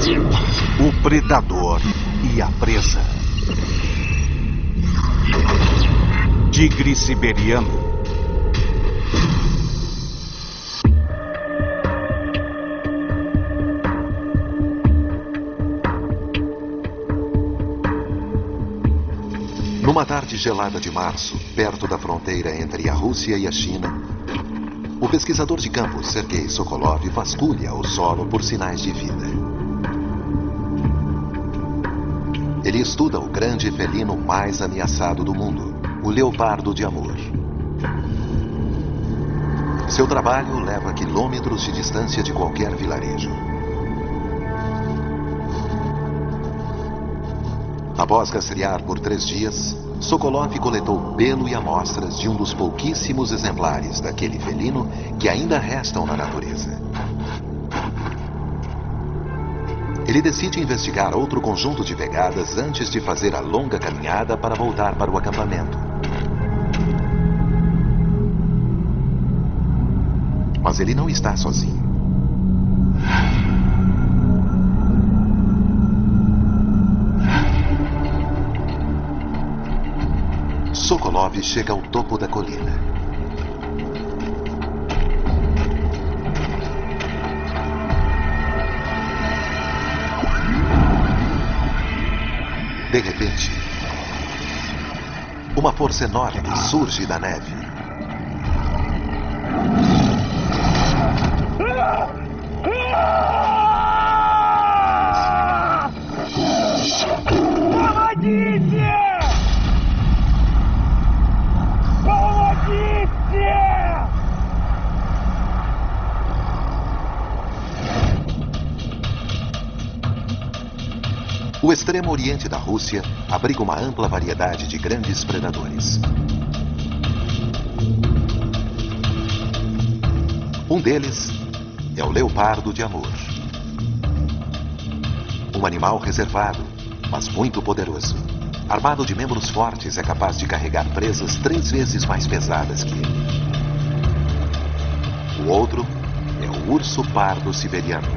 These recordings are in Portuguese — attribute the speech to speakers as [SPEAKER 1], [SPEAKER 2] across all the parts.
[SPEAKER 1] O predador e a presa. Tigre siberiano.
[SPEAKER 2] Numa tarde gelada de março, perto da fronteira entre a Rússia e a China, o pesquisador de campo Sergei Sokolov vasculha o solo por sinais de vida. Ele estuda o grande felino mais ameaçado do mundo, o leopardo de Amur. Seu trabalho leva a quilômetros de distância de qualquer vilarejo. Após rastrear por 3 dias, Sokolov coletou pelo e amostras de um dos pouquíssimos exemplares daquele felino que ainda restam na natureza. Ele decide investigar outro conjunto de pegadas antes de fazer a longa caminhada para voltar para o acampamento. Mas ele não está sozinho. Sokolov chega ao topo da colina. De repente, uma força enorme surge da neve. O extremo oriente da Rússia abriga uma ampla variedade de grandes predadores. Um deles é o leopardo de Amur. Um animal reservado, mas muito poderoso. Armado de membros fortes, é capaz de carregar presas 3 vezes mais pesadas que ele. O outro é o urso pardo siberiano.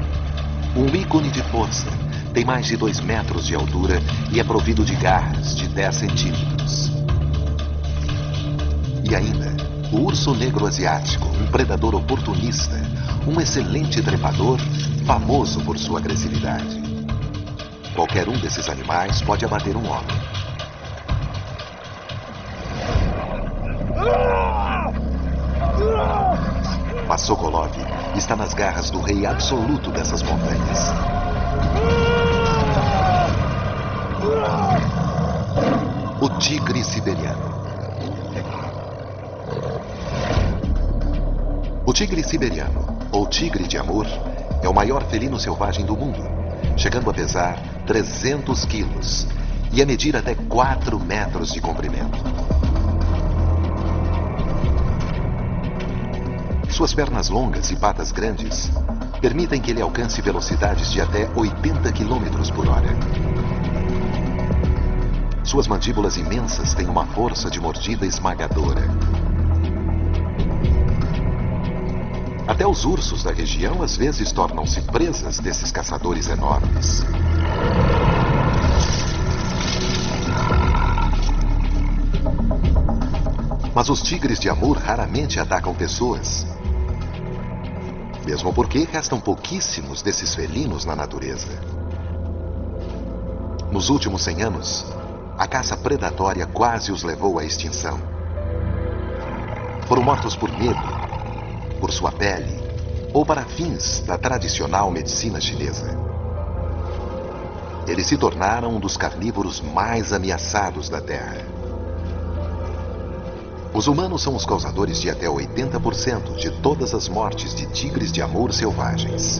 [SPEAKER 2] Um ícone de força. Tem mais de 2 metros de altura e é provido de garras de 10 centímetros. E ainda, o urso negro asiático, um predador oportunista, um excelente trepador, famoso por sua agressividade. Qualquer um desses animais pode abater um homem. Mas Sokolov está nas garras do rei absoluto dessas montanhas. O tigre siberiano. O tigre siberiano, ou tigre de Amur, é o maior felino selvagem do mundo, chegando a pesar 300 quilos e a medir até 4 metros de comprimento. Suas pernas longas e patas grandes permitem que ele alcance velocidades de até 80 km por hora. Suas mandíbulas imensas têm uma força de mordida esmagadora. Até os ursos da região às vezes tornam-se presas desses caçadores enormes. Mas os tigres de Amur raramente atacam pessoas. Mesmo porque restam pouquíssimos desses felinos na natureza. Nos últimos 100 anos, a caça predatória quase os levou à extinção. Foram mortos por medo, por sua pele, ou para fins da tradicional medicina chinesa. Eles se tornaram um dos carnívoros mais ameaçados da Terra. Os humanos são os causadores de até 80% de todas as mortes de tigres de Amur selvagens.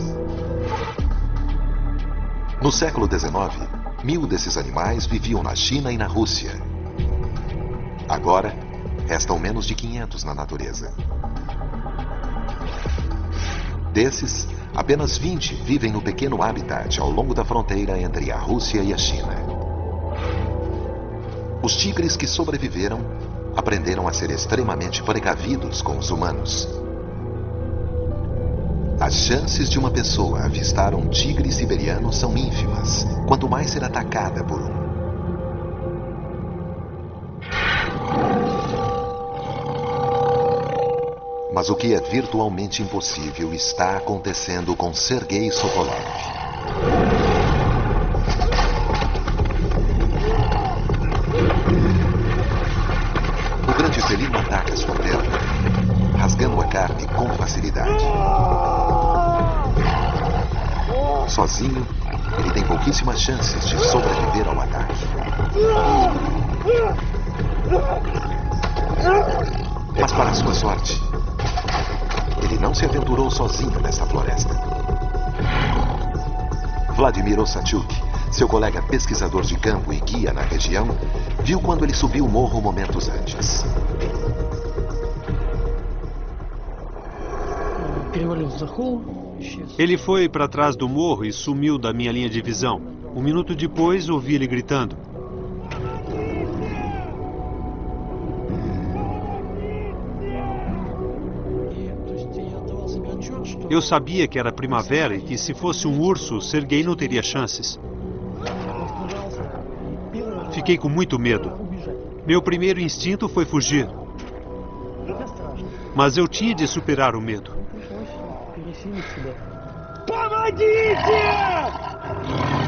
[SPEAKER 2] No século XIX, 1000 desses animais viviam na China e na Rússia. Agora, restam menos de 500 na natureza. Desses, apenas 20 vivem no pequeno habitat ao longo da fronteira entre a Rússia e a China. Os tigres que sobreviveram aprenderam a ser extremamente precavidos com os humanos. As chances de uma pessoa avistar um tigre siberiano são ínfimas, quanto mais ser atacada por um. Mas o que é virtualmente impossível está acontecendo com Sergei Sokolov. O grande felino ataca sua perna, rasgando a carne com facilidade. Sozinho, ele tem pouquíssimas chances de sobreviver ao ataque. Mas para sua sorte, ele não se aventurou sozinho nessa floresta. Vladimir Osachuk, seu colega pesquisador de campo e guia na região, viu quando ele subiu o morro momentos antes.
[SPEAKER 3] Ele foi para trás do morro e sumiu da minha linha de visão. Um minuto depois, ouvi ele gritando. Eu sabia que era primavera e que se fosse um urso, Sergei não teria chances. Fiquei com muito medo. Meu primeiro instinto foi fugir. Mas eu tinha de superar o medo.
[SPEAKER 4] Помогите!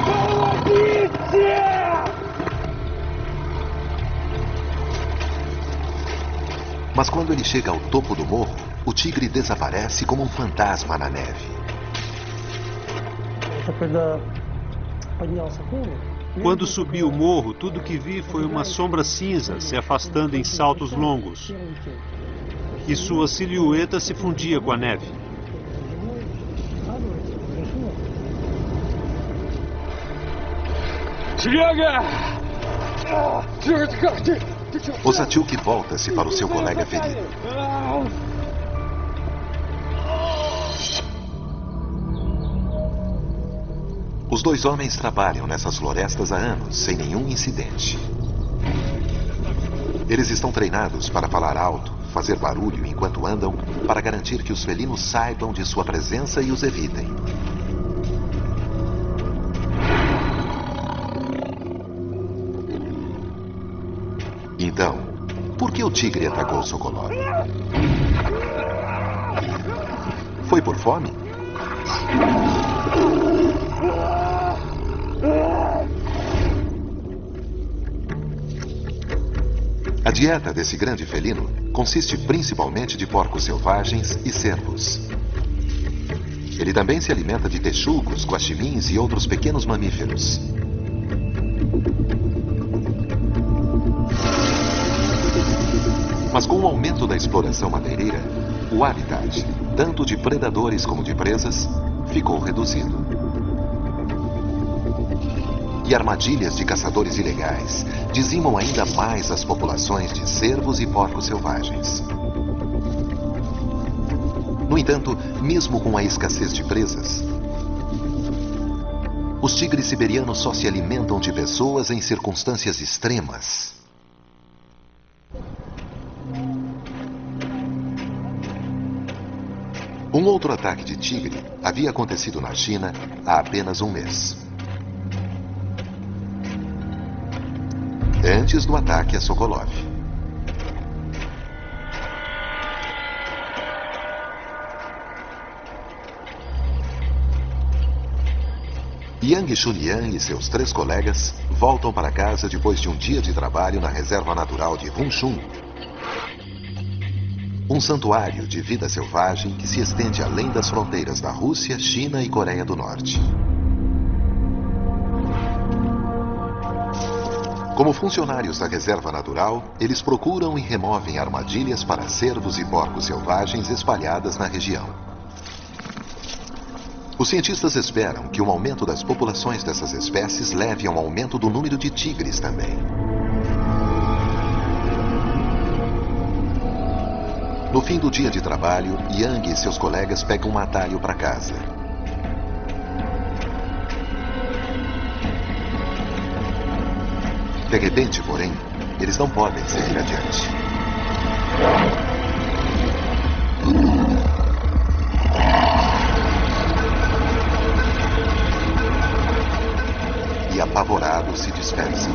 [SPEAKER 4] Помогите!
[SPEAKER 2] Mas quando ele chega ao topo do morro, o tigre desaparece como um fantasma na neve.
[SPEAKER 3] Quando subi o morro, tudo que vi foi uma sombra cinza se afastando em saltos longos. E sua silhueta se fundia com a neve.
[SPEAKER 2] Osachuk volta-se para o seu colega ferido. Os dois homens trabalham nessas florestas há anos, sem nenhum incidente. Eles estão treinados para falar alto, fazer barulho enquanto andam, para garantir que os felinos saibam de sua presença e os evitem. Então, por que o tigre atacou Sokolov? Foi por fome? A dieta desse grande felino consiste principalmente de porcos selvagens e cervos. Ele também se alimenta de texugos, guaximins e outros pequenos mamíferos. Mas com o aumento da exploração madeireira, o habitat, tanto de predadores como de presas, ficou reduzido. E armadilhas de caçadores ilegais dizimam ainda mais as populações de cervos e porcos selvagens. No entanto, mesmo com a escassez de presas, os tigres siberianos só se alimentam de pessoas em circunstâncias extremas. Um outro ataque de tigre havia acontecido na China há apenas um mês. Antes do ataque a Sokolov. Yang Chunyan e seus 3 colegas voltam para casa depois de um dia de trabalho na reserva natural de Hunshun. Um santuário de vida selvagem que se estende além das fronteiras da Rússia, China e Coreia do Norte. Como funcionários da reserva natural, eles procuram e removem armadilhas para cervos e porcos selvagens espalhadas na região. Os cientistas esperam que o aumento das populações dessas espécies leve a um aumento do número de tigres também. No fim do dia de trabalho, Yang e seus colegas pegam um atalho para casa. De repente, porém, eles não podem seguir adiante. e, apavorados, se dispersam.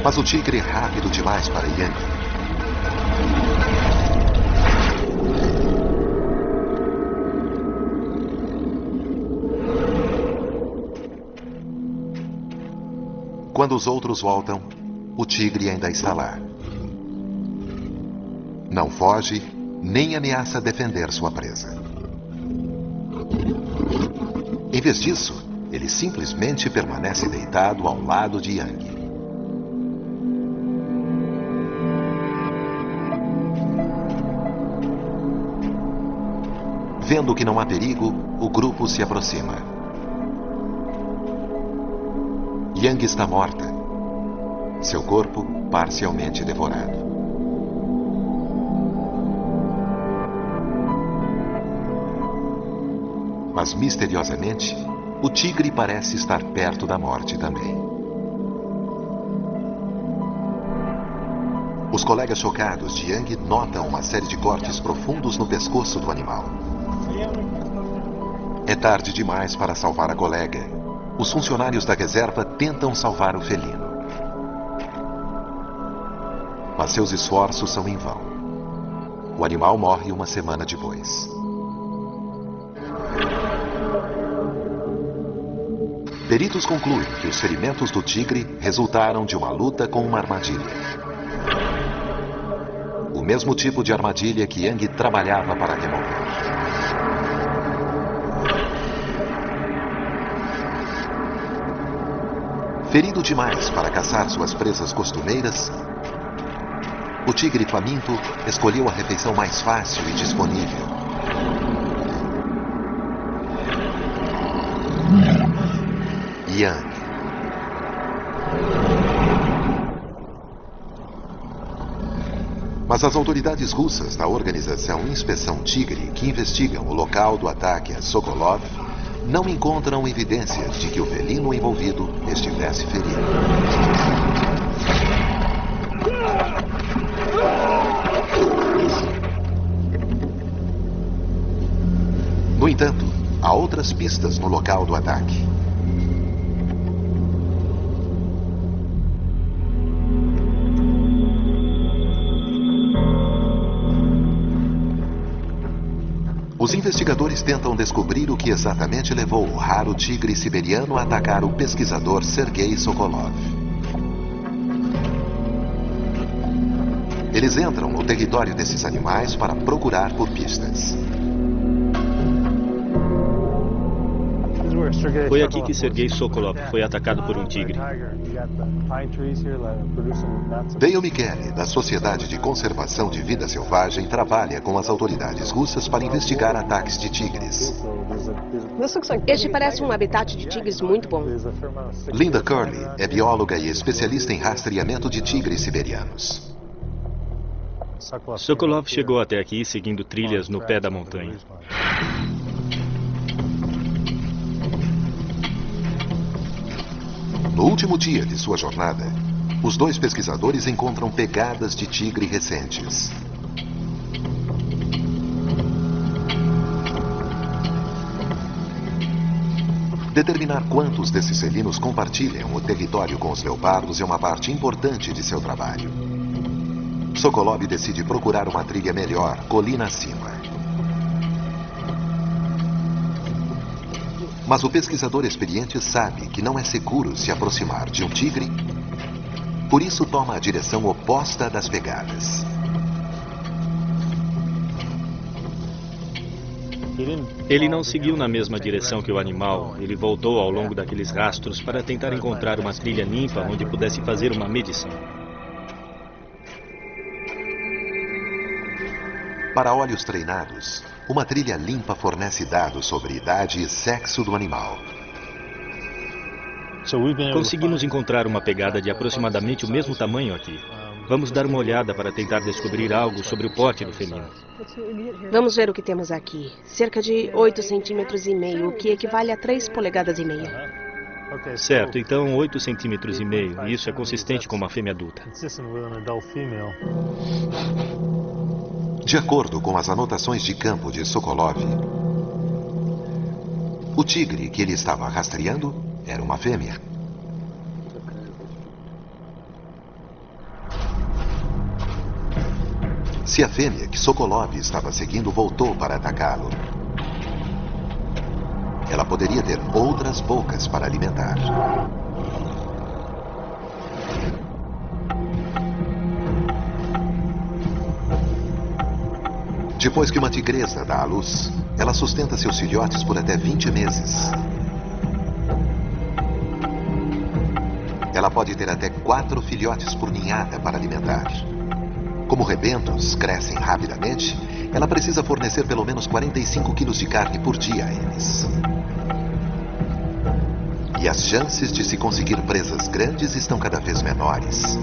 [SPEAKER 2] Mas o tigre é rápido demais para Yang. Quando os outros voltam, o tigre ainda está lá. Não foge, nem ameaça defender sua presa. Em vez disso, ele simplesmente permanece deitado ao lado de Yang. Vendo que não há perigo, o grupo se aproxima. Yang está morta. Seu corpo parcialmente devorado. Mas, misteriosamente, o tigre parece estar perto da morte também. Os colegas chocados de Yang notam uma série de cortes profundos no pescoço do animal. É tarde demais para salvar a colega. Os funcionários da reserva tentam salvar o felino. Mas seus esforços são em vão. O animal morre uma semana depois. Peritos concluem que os ferimentos do tigre resultaram de uma luta com uma armadilha. O mesmo tipo de armadilha que Yang trabalhava para remover. Ferido demais para caçar suas presas costumeiras, o tigre faminto escolheu a refeição mais fácil e disponível. Yang. Mas as autoridades russas da organização Inspeção Tigre, que investigam o local do ataque a Sokolov, não encontram evidências de que o felino envolvido estivesse ferido. No entanto, há outras pistas no local do ataque. Os investigadores tentam descobrir o que exatamente levou o raro tigre siberiano a atacar o pesquisador Sergei Sokolov. Eles entram no território desses animais para procurar por pistas.
[SPEAKER 5] Foi aqui que Sergei Sokolov foi atacado por um tigre.
[SPEAKER 2] Dale Michele, da Sociedade de Conservação de Vida Selvagem, trabalha com as autoridades russas para investigar ataques de tigres.
[SPEAKER 6] Este parece um habitat de tigres muito bom.
[SPEAKER 2] Linda Curley é bióloga e especialista em rastreamento de tigres siberianos.
[SPEAKER 5] Sokolov chegou até aqui seguindo trilhas no pé da montanha.
[SPEAKER 2] No último dia de sua jornada, os dois pesquisadores encontram pegadas de tigre recentes. Determinar quantos desses felinos compartilham o território com os leopardos é uma parte importante de seu trabalho. Sokolov decide procurar uma trilha melhor, colina acima. Mas o pesquisador experiente sabe que não é seguro se aproximar de um tigre, por isso toma a direção oposta das pegadas.
[SPEAKER 5] Ele não seguiu na mesma direção que o animal. Ele voltou ao longo daqueles rastros para tentar encontrar uma trilha limpa onde pudesse fazer uma medição.
[SPEAKER 2] Para olhos treinados, uma trilha limpa fornece dados sobre idade e sexo do animal.
[SPEAKER 5] Conseguimos encontrar uma pegada de aproximadamente o mesmo tamanho aqui. Vamos dar uma olhada para tentar descobrir algo sobre o porte do felino.
[SPEAKER 6] Vamos ver o que temos aqui. Cerca de 8,5 centímetros, o que equivale a 3,5 polegadas.
[SPEAKER 5] Certo, então 8,5 centímetros. Isso é consistente com uma fêmea adulta.
[SPEAKER 2] De acordo com as anotações de campo de Sokolov, O tigre que ele estava rastreando era uma fêmea. Se a fêmea que Sokolov estava seguindo voltou para atacá-lo, ela poderia ter outras bocas para alimentar. Depois que uma tigresa dá à luz, ela sustenta seus filhotes por até 20 meses. Ela pode ter até 4 filhotes por ninhada para alimentar. Como rebentos crescem rapidamente, ela precisa fornecer pelo menos 45 quilos de carne por dia a eles. E as chances de se conseguir presas grandes estão cada vez menores.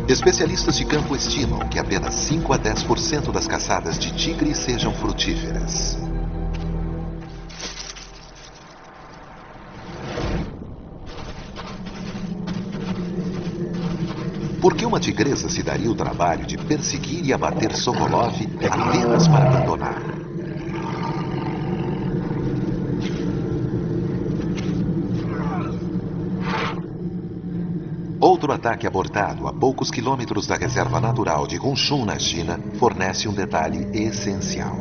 [SPEAKER 2] Especialistas de campo estimam que apenas 5 a 10% das caçadas de tigre sejam frutíferas. Por que uma tigresa se daria o trabalho de perseguir e abater Sokolov apenas para abandonar? Outro ataque abortado a poucos quilômetros da reserva natural de Gunshun, na China, fornece um detalhe essencial.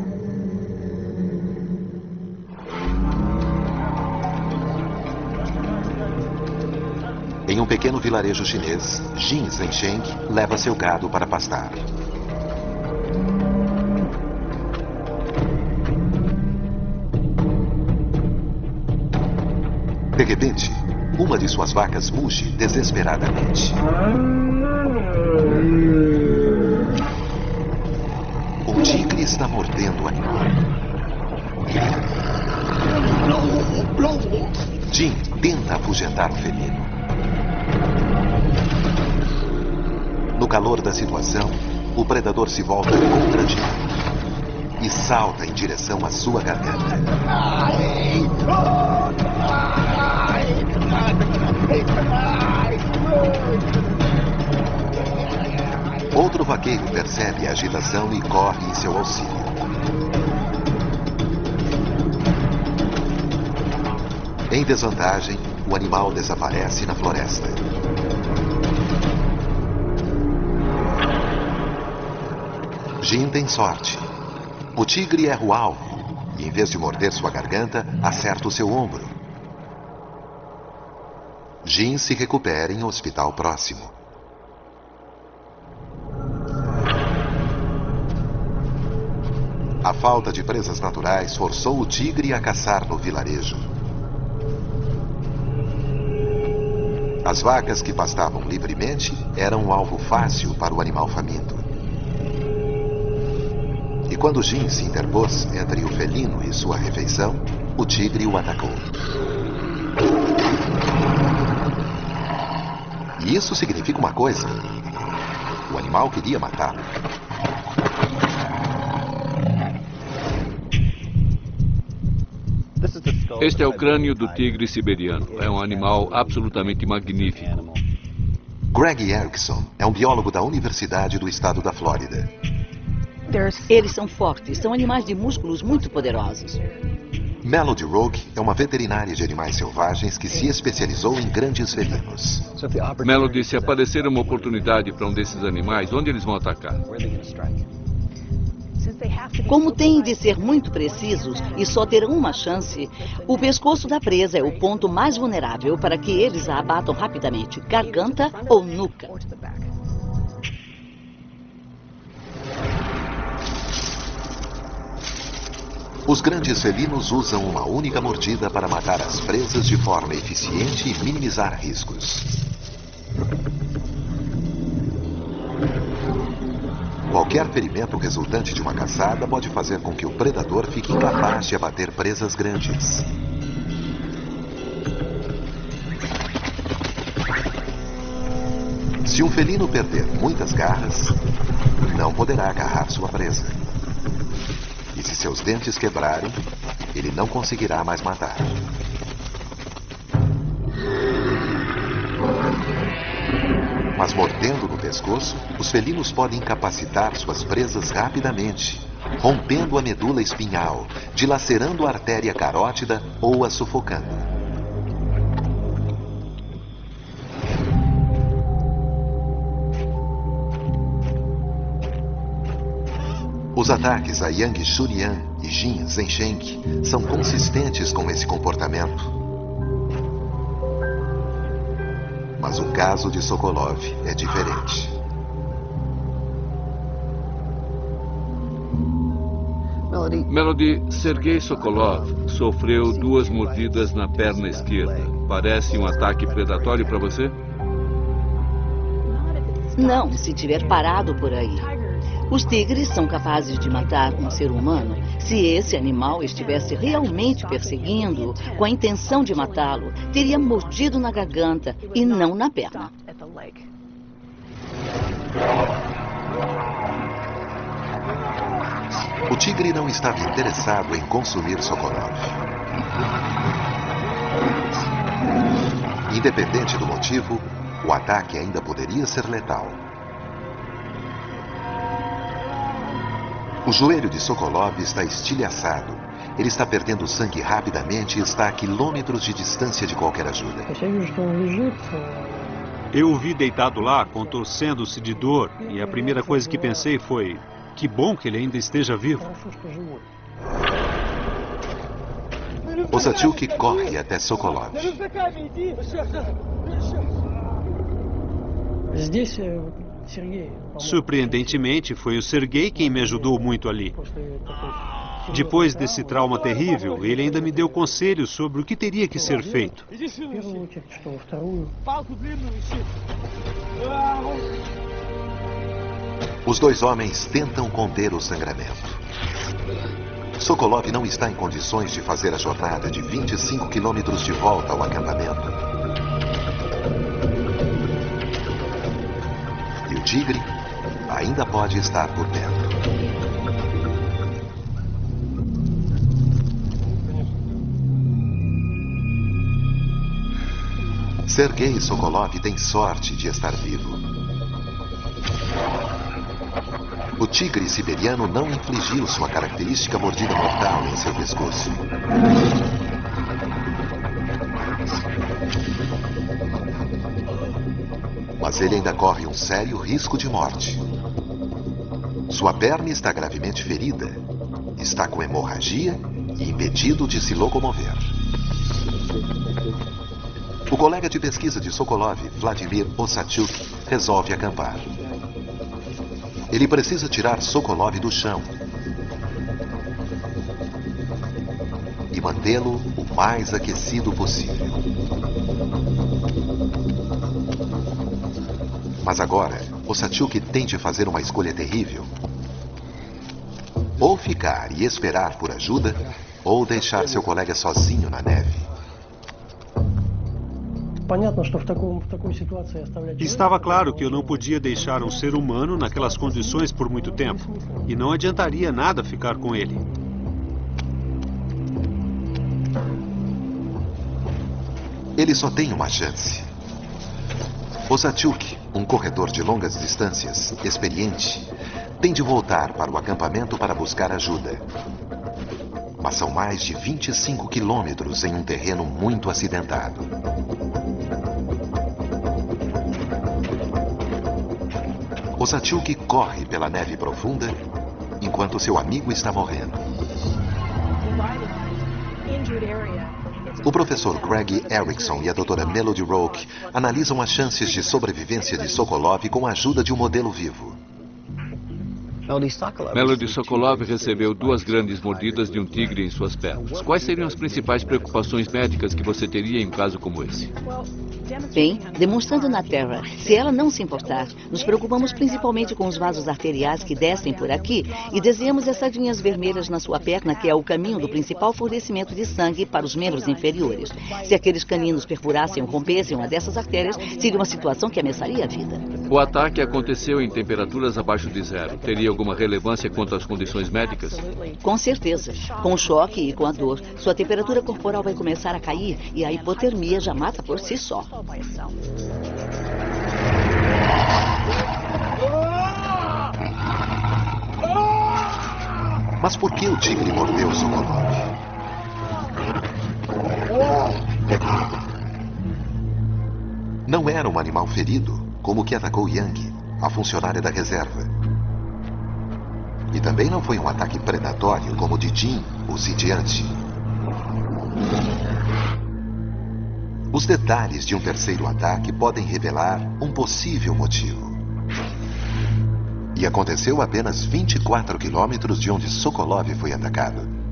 [SPEAKER 2] Em um pequeno vilarejo chinês, Jin Zhensheng leva seu gado para pastar. De repente, uma de suas vacas muge desesperadamente. O tigre está mordendo o animal. Jin tenta afugentar o felino. No calor da situação, o predador se volta contra Jin e salta em direção à sua garganta. Outro vaqueiro percebe a agitação e corre em seu auxílio. Em desvantagem, o animal desaparece na floresta. Jin tem sorte. O tigre erra o alvo e, em vez de morder sua garganta, acerta o seu ombro. Jin se recupera em um hospital próximo. A falta de presas naturais forçou o tigre a caçar no vilarejo. As vacas que pastavam livremente eram um alvo fácil para o animal faminto. E quando Jin se interpôs entre o felino e sua refeição, o tigre o atacou. E isso significa uma coisa: o animal queria matá-lo.
[SPEAKER 7] Este é o crânio do tigre siberiano. É um animal absolutamente magnífico.
[SPEAKER 2] Greg Erickson é um biólogo da Universidade do Estado da Flórida.
[SPEAKER 8] Eles são fortes, são animais de músculos muito poderosos.
[SPEAKER 2] Melody Roque é uma veterinária de animais selvagens que se especializou em grandes felinos.
[SPEAKER 7] Melody, se aparecer uma oportunidade para um desses animais, onde eles vão atacar?
[SPEAKER 8] Como têm de ser muito precisos e só terão uma chance, o pescoço da presa é o ponto mais vulnerável para que eles a abatam rapidamente, garganta ou nuca.
[SPEAKER 2] Os grandes felinos usam uma única mordida para matar as presas de forma eficiente e minimizar riscos. Qualquer ferimento resultante de uma caçada pode fazer com que o predador fique incapaz de abater presas grandes. Se um felino perder muitas garras, não poderá agarrar sua presa. E se seus dentes quebrarem, ele não conseguirá mais matar. Mas mordendo no pescoço, os felinos podem incapacitar suas presas rapidamente, rompendo a medula espinhal, dilacerando a artéria carótida ou a sufocando. Os ataques a Yang Shurian e Jin Zhensheng são consistentes com esse comportamento. Mas o caso de Sokolov é diferente.
[SPEAKER 7] Melody, Sergei Sokolov sofreu 2 mordidas na perna esquerda. Parece um ataque predatório para você?
[SPEAKER 8] Não, se tiver parado por aí. Os tigres são capazes de matar um ser humano se esse animal estivesse realmente perseguindo, com a intenção de matá-lo, teria mordido na garganta e não na perna.
[SPEAKER 2] O tigre não estava interessado em consumir Sokolov. Independente do motivo, o ataque ainda poderia ser letal. O joelho de Sokolov está estilhaçado. Ele está perdendo sangue rapidamente e está a quilômetros de distância de qualquer ajuda.
[SPEAKER 3] Eu o vi deitado lá, contorcendo-se de dor, e a primeira coisa que pensei foi: que bom que ele ainda esteja vivo.
[SPEAKER 2] Osachuk corre até Sokolov.
[SPEAKER 3] Surpreendentemente, foi o Sergei quem me ajudou muito ali. Depois desse trauma terrível, ele ainda me deu conselhos sobre o que teria que ser feito.
[SPEAKER 2] Os 2 homens tentam conter o sangramento. Sokolov não está em condições de fazer a jornada de 25 quilômetros de volta ao acampamento. E o tigre ainda pode estar por perto. Sergei Sokolov tem sorte de estar vivo. O tigre siberiano não infligiu sua característica mordida mortal em seu pescoço. Mas ele ainda corre um sério risco de morte. Sua perna está gravemente ferida, está com hemorragia e impedido de se locomover. O colega de pesquisa de Sokolov, Vladimir Osachuk, resolve acampar. Ele precisa tirar Sokolov do chão e mantê-lo o mais aquecido possível. Mas agora, Osachuk tem de fazer uma escolha terrível. Ou ficar e esperar por ajuda, ou deixar seu colega sozinho na neve.
[SPEAKER 3] Estava claro que eu não podia deixar um ser humano naquelas condições por muito tempo. E não adiantaria nada ficar com ele.
[SPEAKER 2] Ele só tem uma chance. Osachuk, um corredor de longas distâncias, experiente, tem de voltar para o acampamento para buscar ajuda. Mas são mais de 25 quilômetros em um terreno muito acidentado. Osachuk corre pela neve profunda enquanto seu amigo está morrendo. O professor Greg Erickson e a doutora Melody Roque analisam as chances de sobrevivência de Sokolov com a ajuda de um modelo vivo.
[SPEAKER 7] Melody Sokolov recebeu 2 grandes mordidas de um tigre em suas pernas. Quais seriam as principais preocupações médicas que você teria em um caso como esse?
[SPEAKER 8] Bem, demonstrando na Terra, se ela não se importar, nos preocupamos principalmente com os vasos arteriais que descem por aqui e desenhamos essas linhas vermelhas na sua perna, que é o caminho do principal fornecimento de sangue para os membros inferiores. Se aqueles caninos perfurassem ou rompessem uma dessas artérias, seria uma situação que ameaçaria a vida.
[SPEAKER 7] O ataque aconteceu em temperaturas abaixo de 0. Teria alguma relevância quanto às condições médicas?
[SPEAKER 8] Com certeza. Com o choque e com a dor, sua temperatura corporal vai começar a cair e a hipotermia já mata por si só.
[SPEAKER 2] Mas por que o tigre mordeu Sokolov? Não era um animal ferido, como o que atacou Yang, a funcionária da reserva. E também não foi um ataque predatório, como o de Jin, o sitiante. Os detalhes de um terceiro ataque podem revelar um possível motivo. E aconteceu a apenas 24 quilômetros de onde Sokolov foi atacado.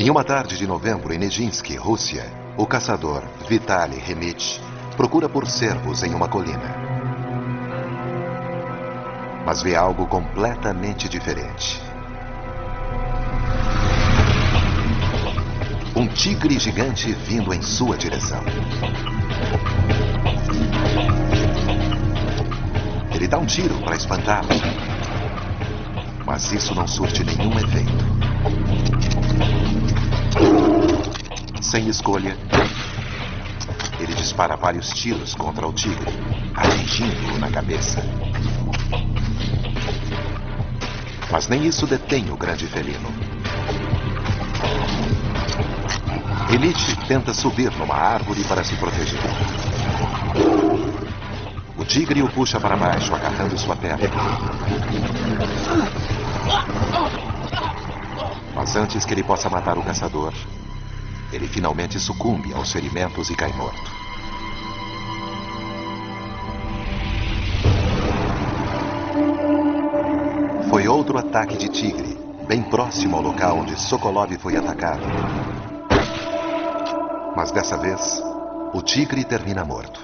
[SPEAKER 2] Em uma tarde de novembro em Nijinsky, Rússia, o caçador Vitaly Remich procura por cervos em uma colina. Mas vê algo completamente diferente. Um tigre gigante vindo em sua direção. Ele dá um tiro para espantá-lo. Mas isso não surte nenhum efeito. Sem escolha, ele dispara vários tiros contra o tigre, atingindo-o na cabeça. Mas nem isso detém o grande felino. Elite tenta subir numa árvore para se proteger. O tigre o puxa para baixo, agarrando sua perna. Mas antes que ele possa matar o caçador, ele finalmente sucumbe aos ferimentos e cai morto. Foi outro ataque de tigre, bem próximo ao local onde Sokolov foi atacado. Mas dessa vez, o tigre termina morto.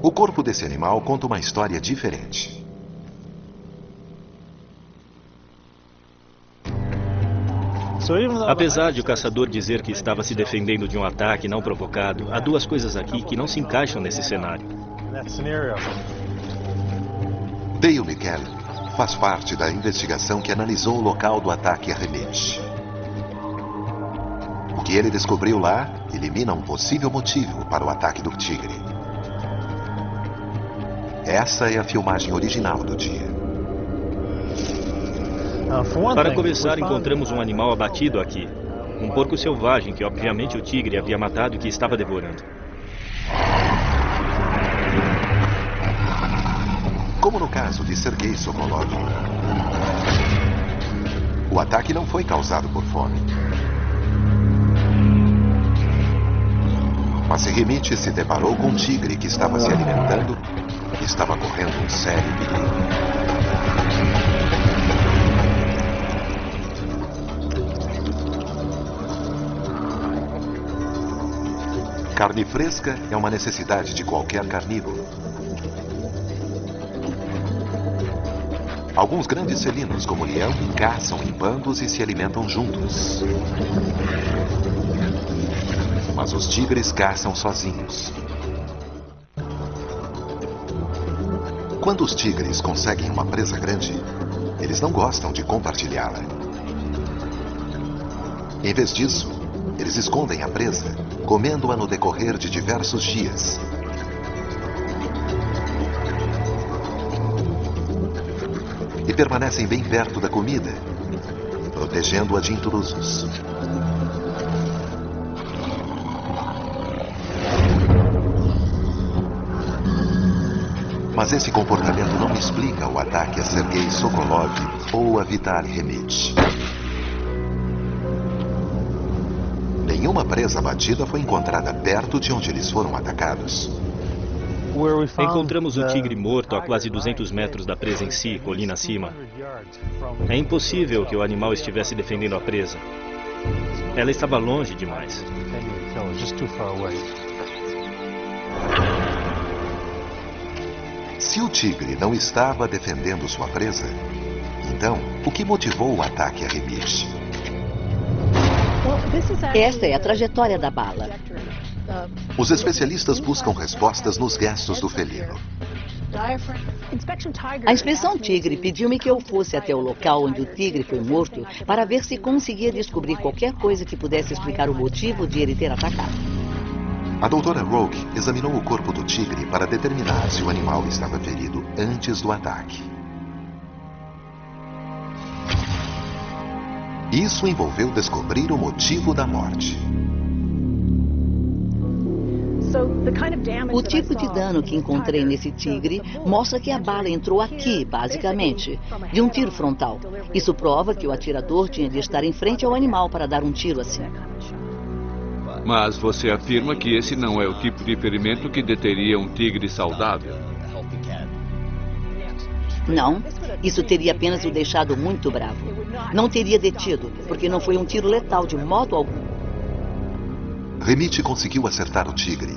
[SPEAKER 2] O corpo desse animal conta uma história diferente.
[SPEAKER 5] Apesar de o caçador dizer que estava se defendendo de um ataque não provocado, há duas coisas aqui que não se encaixam nesse cenário.
[SPEAKER 2] Dale Miquel faz parte da investigação que analisou o local do ataque a Remich. O que ele descobriu lá elimina um possível motivo para o ataque do tigre. Essa é a filmagem original do dia.
[SPEAKER 5] Para começar, encontramos um animal abatido aqui. Um porco selvagem que obviamente o tigre havia matado e que estava devorando.
[SPEAKER 2] Como no caso de Sergei Sokolov, o ataque não foi causado por fome. Mas Remich se deparou com um tigre que estava se alimentando e estava correndo um sério perigo. Carne fresca é uma necessidade de qualquer carnívoro. Alguns grandes felinos, como o leão, caçam em bandos e se alimentam juntos. Mas os tigres caçam sozinhos. Quando os tigres conseguem uma presa grande, eles não gostam de compartilhá-la. Em vez disso, eles escondem a presa, comendo-a no decorrer de diversos dias. E permanecem bem perto da comida, protegendo-a de intrusos. Mas esse comportamento não explica o ataque a Sergei Sokolov ou a Vitaly Remich. Nenhuma presa abatida foi encontrada perto de onde eles foram atacados.
[SPEAKER 5] Encontramos o tigre morto a quase 200 metros da presa em si, colina acima. É impossível que o animal estivesse defendendo a presa. Ela estava longe demais.
[SPEAKER 2] Se o tigre não estava defendendo sua presa, então o que motivou o ataque a Remich?
[SPEAKER 8] Esta é a trajetória da bala.
[SPEAKER 2] Os especialistas buscam respostas nos gestos do felino.
[SPEAKER 8] A inspeção tigre pediu-me que eu fosse até o local onde o tigre foi morto para ver se conseguia descobrir qualquer coisa que pudesse explicar o motivo de ele ter atacado.
[SPEAKER 2] A doutora Roque examinou o corpo do tigre para determinar se o animal estava ferido antes do ataque. Isso envolveu descobrir o motivo da morte.
[SPEAKER 8] O tipo de dano que encontrei nesse tigre mostra que a bala entrou aqui, basicamente, de um tiro frontal. Isso prova que o atirador tinha de estar em frente ao animal para dar um tiro assim.
[SPEAKER 7] Mas você afirma que esse não é o tipo de ferimento que deteria um tigre saudável.
[SPEAKER 8] Não, isso teria apenas o deixado muito bravo. Não teria detido, porque não foi um tiro letal de modo algum.
[SPEAKER 2] Remit conseguiu acertar o tigre.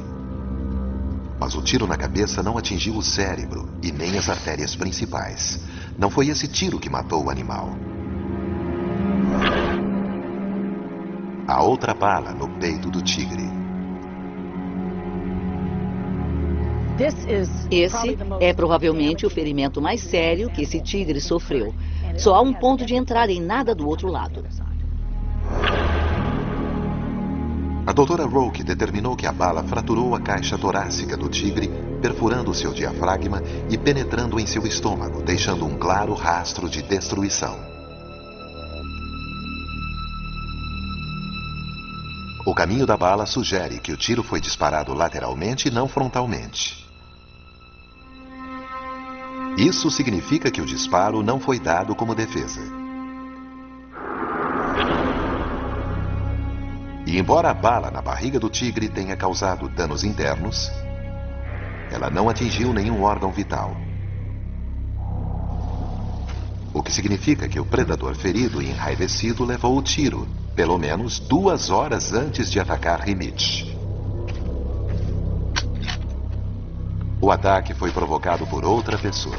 [SPEAKER 2] Mas o tiro na cabeça não atingiu o cérebro e nem as artérias principais. Não foi esse tiro que matou o animal. A outra bala no peito do tigre.
[SPEAKER 8] Esse é provavelmente o ferimento mais sério que esse tigre sofreu. Só há um ponto de entrada e nada do outro lado.
[SPEAKER 2] A doutora Roque determinou que a bala fraturou a caixa torácica do tigre, perfurando seu diafragma e penetrando em seu estômago, deixando um claro rastro de destruição. O caminho da bala sugere que o tiro foi disparado lateralmente e não frontalmente. Isso significa que o disparo não foi dado como defesa. E embora a bala na barriga do tigre tenha causado danos internos, ela não atingiu nenhum órgão vital. O que significa que o predador ferido e enraivecido levou o tiro, pelo menos 2 horas antes de atacar Remit. O ataque foi provocado por outra pessoa.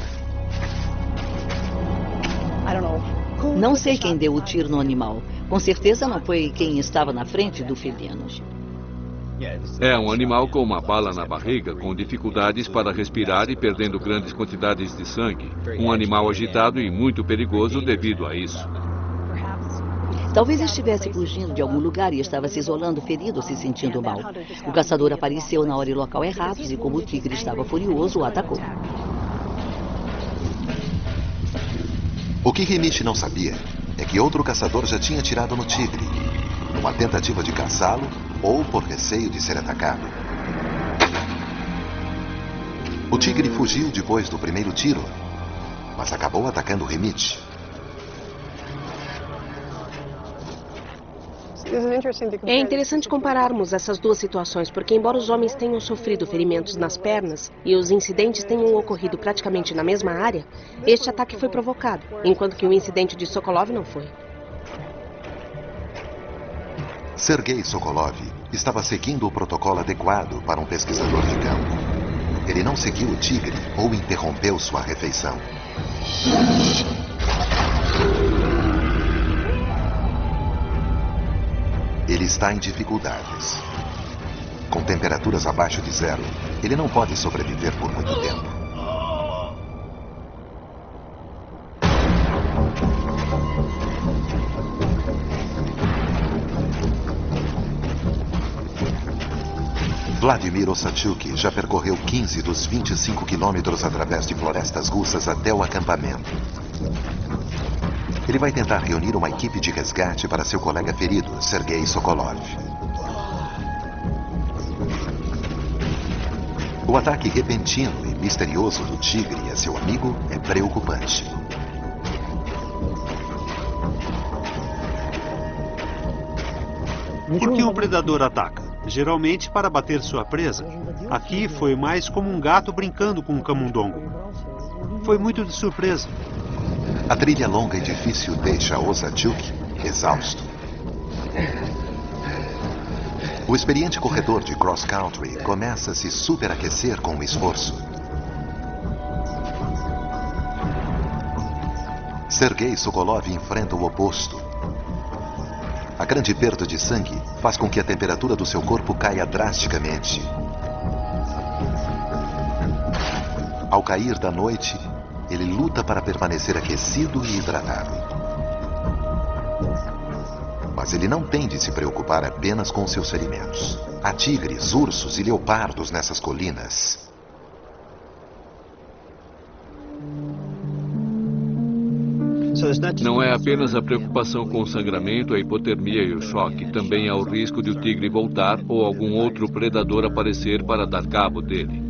[SPEAKER 8] Não sei quem deu o tiro no animal. Com certeza não foi quem estava na frente do felino.
[SPEAKER 7] É um animal com uma bala na barriga, com dificuldades para respirar e perdendo grandes quantidades de sangue. Um animal agitado e muito perigoso devido a isso.
[SPEAKER 8] Talvez estivesse fugindo de algum lugar e estava se isolando, ferido ou se sentindo mal. O caçador apareceu na hora e local errados e, como o tigre estava furioso, o atacou.
[SPEAKER 2] O que Remit não sabia é que outro caçador já tinha atirado no tigre, numa tentativa de caçá-lo ou por receio de ser atacado. O tigre fugiu depois do primeiro tiro, mas acabou atacando Remit.
[SPEAKER 6] É interessante compararmos essas duas situações, porque embora os homens tenham sofrido ferimentos nas pernas e os incidentes tenham ocorrido praticamente na mesma área, este ataque foi provocado, enquanto que o incidente de Sokolov não foi.
[SPEAKER 2] Sergei Sokolov estava seguindo o protocolo adequado para um pesquisador de campo. Ele não seguiu o tigre ou interrompeu sua refeição. Ele está em dificuldades. Com temperaturas abaixo de 0, ele não pode sobreviver por muito tempo. Vladimir Ossachuk já percorreu 15 dos 25 quilômetros através de florestas russas até o acampamento. Ele vai tentar reunir uma equipe de resgate para seu colega ferido, Sergei Sokolov. O ataque repentino e misterioso do tigre a seu amigo é preocupante.
[SPEAKER 3] Por que um predador ataca? Geralmente para bater sua presa. Aqui foi mais como um gato brincando com um camundongo. Foi muito de surpresa.
[SPEAKER 2] A trilha longa e difícil deixa Ossachuk exausto. O experiente corredor de cross-country começa a se superaquecer com o esforço. Sergei Sokolov enfrenta o oposto. A grande perda de sangue faz com que a temperatura do seu corpo caia drasticamente. Ao cair da noite, ele luta para permanecer aquecido e hidratado. Mas ele não tem de se preocupar apenas com seus ferimentos. Há tigres, ursos e leopardos nessas colinas.
[SPEAKER 7] Não é apenas a preocupação com o sangramento, a hipotermia e o choque. Também há o risco de o tigre voltar ou algum outro predador aparecer para dar cabo dele.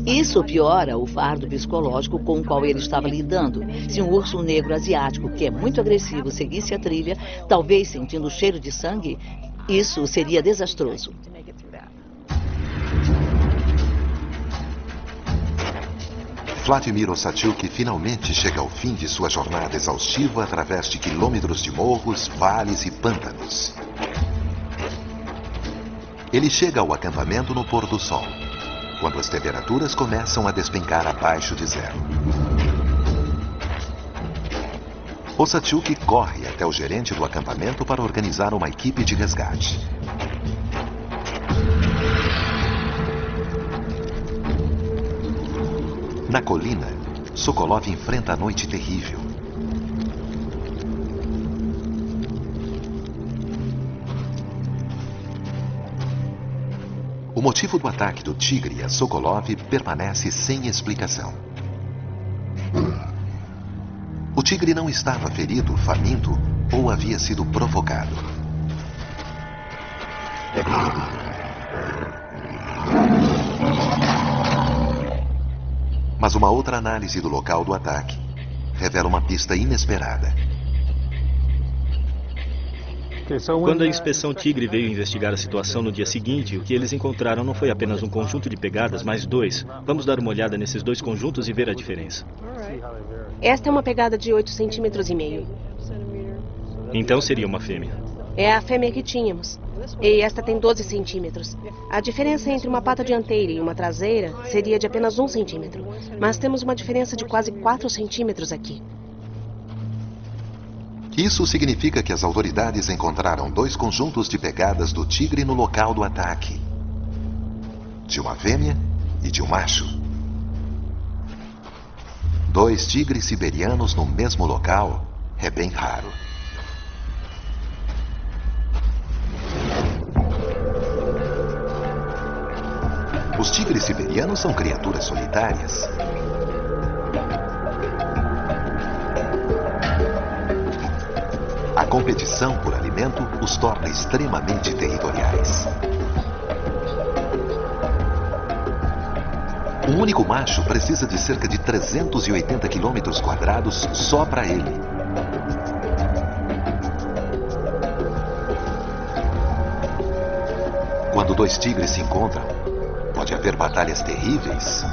[SPEAKER 8] Isso piora o fardo psicológico com o qual ele estava lidando. Se um urso negro asiático, que é muito agressivo, seguisse a trilha, talvez sentindo o cheiro de sangue, isso seria desastroso.
[SPEAKER 2] Vladimir Ossatiuk finalmente chega ao fim de sua jornada exaustiva através de quilômetros de morros, vales e pântanos. Ele chega ao acampamento no pôr do sol, quando as temperaturas começam a despencar abaixo de zero. Ossatiuk corre até o gerente do acampamento para organizar uma equipe de resgate. Na colina, Sokolov enfrenta a noite terrível. O motivo do ataque do tigre a Sokolov permanece sem explicação. O tigre não estava ferido, faminto ou havia sido provocado. Mas uma outra análise do local do ataque revela uma pista inesperada.
[SPEAKER 5] Quando a inspeção Tigre veio investigar a situação no dia seguinte, o que eles encontraram não foi apenas um conjunto de pegadas, mas dois. Vamos dar uma olhada nesses dois conjuntos e ver a diferença.
[SPEAKER 6] Esta é uma pegada de 8,5 centímetros.
[SPEAKER 5] Então seria uma fêmea.
[SPEAKER 6] É a fêmea que tínhamos. E esta tem 12 centímetros. A diferença entre uma pata dianteira e uma traseira seria de apenas 1 centímetro. Mas temos uma diferença de quase 4 centímetros aqui.
[SPEAKER 2] Isso significa que as autoridades encontraram dois conjuntos de pegadas do tigre no local do ataque. De uma fêmea e de um macho. Dois tigres siberianos no mesmo local é bem raro. Os tigres siberianos são criaturas solitárias. A competição por alimento os torna extremamente territoriais. Um único macho precisa de cerca de 380 quilômetros quadrados só para ele. Quando dois tigres se encontram, pode haver batalhas terríveis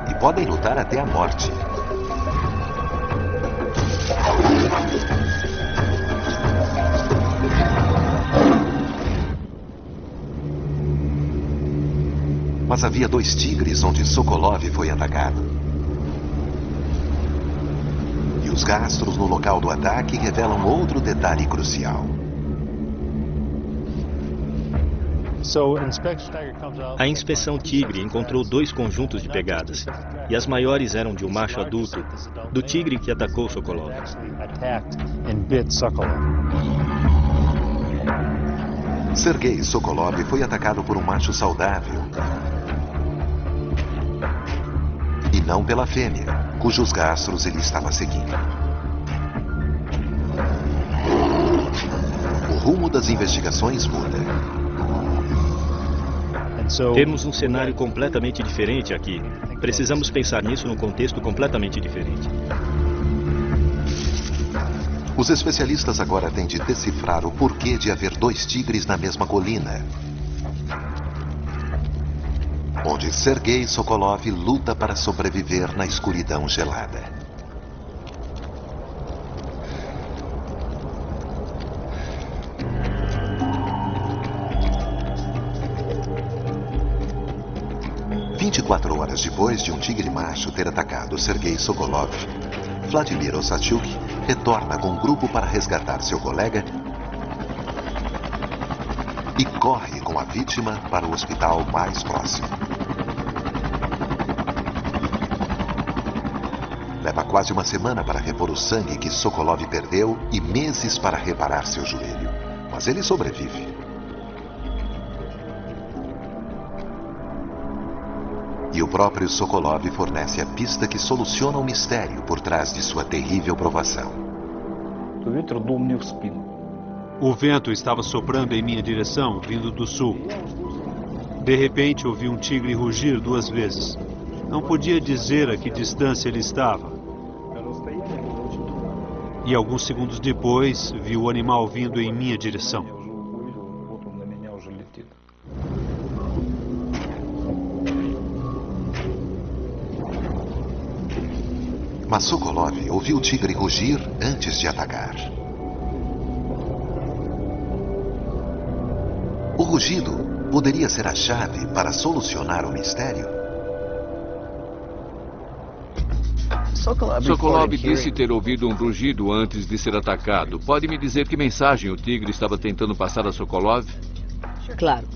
[SPEAKER 2] e podem lutar até a morte. Mas havia dois tigres onde Sokolov foi atacado. E os rastros no local do ataque revelam outro detalhe crucial.
[SPEAKER 5] A inspeção Tigre encontrou dois conjuntos de pegadas. E as maiores eram de um macho adulto, do tigre que atacou Sokolov.
[SPEAKER 2] Sergei Sokolov foi atacado por um macho saudável. E não pela fêmea, cujos rastros ele estava seguindo. O rumo das investigações muda.
[SPEAKER 5] Temos um cenário completamente diferente aqui. Precisamos pensar nisso num contexto completamente diferente.
[SPEAKER 2] Os especialistas agora têm de decifrar o porquê de haver dois tigres na mesma colina, onde Sergei Sokolov luta para sobreviver na escuridão gelada. Quatro horas depois de um tigre macho ter atacado Sergei Sokolov, Vladimir Ossatiuk retorna com um grupo para resgatar seu colega e corre com a vítima para o hospital mais próximo. Leva quase uma semana para repor o sangue que Sokolov perdeu e meses para reparar seu joelho. Mas ele sobrevive. E o próprio Sokolov fornece a pista que soluciona o mistério por trás de sua terrível provação.
[SPEAKER 3] O vento estava soprando em minha direção, vindo do sul. De repente, ouvi um tigre rugir 2 vezes. Não podia dizer a que distância ele estava. E alguns segundos depois, vi o animal vindo em minha direção.
[SPEAKER 2] Mas Sokolov ouviu o tigre rugir antes de atacar. O rugido poderia ser a chave para solucionar o mistério?
[SPEAKER 7] Sokolov disse ter ouvido um rugido antes de ser atacado. Pode me dizer que mensagem o tigre estava tentando passar a Sokolov?
[SPEAKER 8] Claro.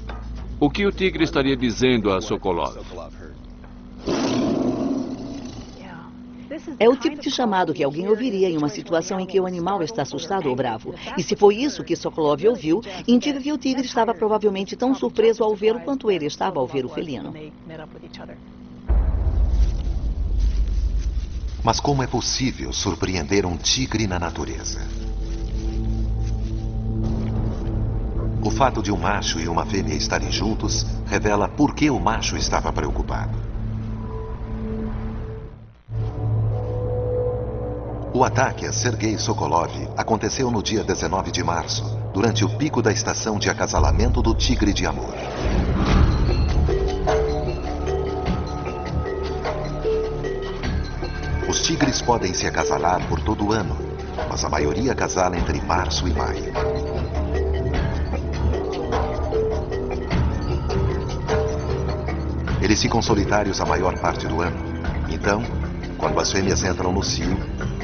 [SPEAKER 7] O que o tigre estaria dizendo a Sokolov?
[SPEAKER 8] É o tipo de chamado que alguém ouviria em uma situação em que o animal está assustado ou bravo. E se foi isso que Sokolov ouviu, indica que o tigre estava provavelmente tão surpreso ao vê-lo quanto ele estava ao ver o felino.
[SPEAKER 2] Mas como é possível surpreender um tigre na natureza? O fato de um macho e uma fêmea estarem juntos revela por que o macho estava preocupado. O ataque a Sergei Sokolov aconteceu no dia 19 de março, durante o pico da estação de acasalamento do tigre de amor. Os tigres podem se acasalar por todo o ano, mas a maioria acasala entre março e maio. Eles ficam solitários a maior parte do ano. Então, quando as fêmeas entram no cio,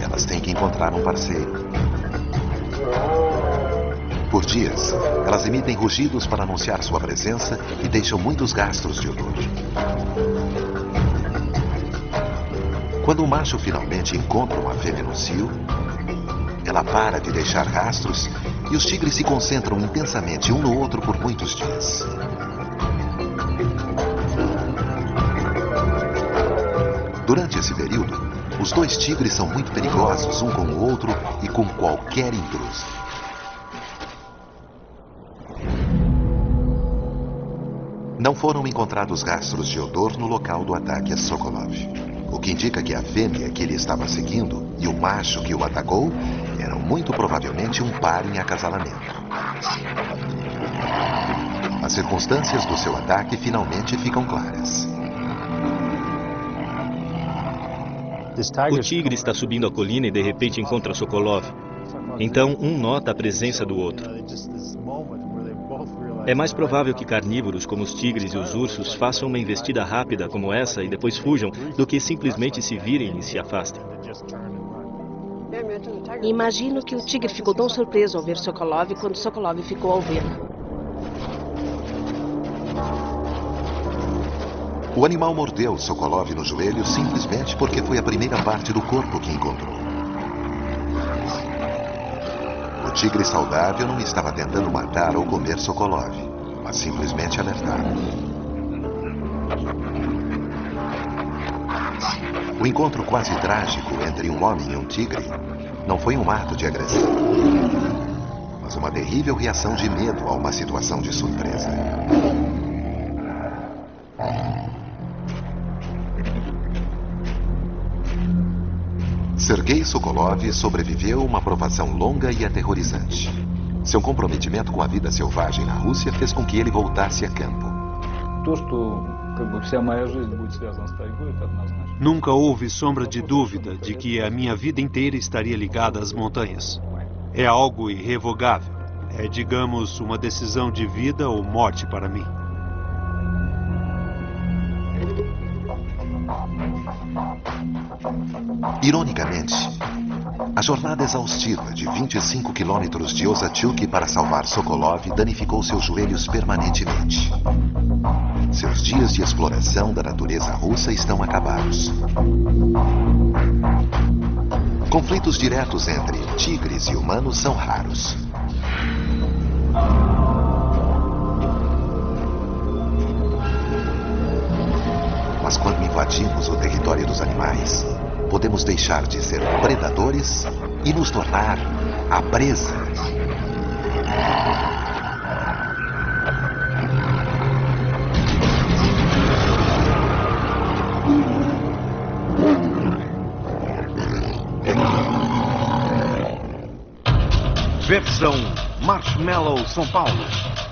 [SPEAKER 2] elas têm que encontrar um parceiro. Por dias, elas emitem rugidos para anunciar sua presença e deixam muitos rastros de odor. Quando o macho finalmente encontra uma fêmea no cio, ela para de deixar rastros e os tigres se concentram intensamente um no outro por muitos dias. Durante esse período, os 2 tigres são muito perigosos um com o outro e com qualquer intruso. Não foram encontrados rastros de odor no local do ataque a Sokolov, o que indica que a fêmea que ele estava seguindo e o macho que o atacou eram muito provavelmente um par em acasalamento. As circunstâncias do seu ataque finalmente ficam claras.
[SPEAKER 5] O tigre está subindo a colina e de repente encontra Sokolov. Então, um nota a presença do outro. É mais provável que carnívoros como os tigres e os ursos façam uma investida rápida como essa e depois fujam, do que simplesmente se virem e se afastem.
[SPEAKER 6] Imagino que o tigre ficou tão surpreso ao ver Sokolov quanto Sokolov ficou ao vê-lo.
[SPEAKER 2] O animal mordeu Sokolov no joelho simplesmente porque foi a primeira parte do corpo que encontrou. O tigre saudável não estava tentando matar ou comer Sokolov, mas simplesmente alertar. O encontro quase trágico entre um homem e um tigre não foi um ato de agressão, mas uma terrível reação de medo a uma situação de surpresa. Sergei Sokolov sobreviveu a uma provação longa e aterrorizante. Seu comprometimento com a vida selvagem na Rússia fez com que ele voltasse a campo.
[SPEAKER 3] Nunca houve sombra de dúvida de que a minha vida inteira estaria ligada às montanhas. É algo irrevogável. É, digamos, uma decisão de vida ou morte para mim.
[SPEAKER 2] Ironicamente, A jornada exaustiva de 25 quilômetros de Ozachuk para salvar Sokolov danificou seus joelhos permanentemente. Seus dias de exploração da natureza russa estão acabados. Conflitos diretos entre tigres e humanos são raros. Mas quando invadimos o território dos animais, podemos deixar de ser predadores e nos tornar a presa.
[SPEAKER 1] Versão Marshmallow São Paulo.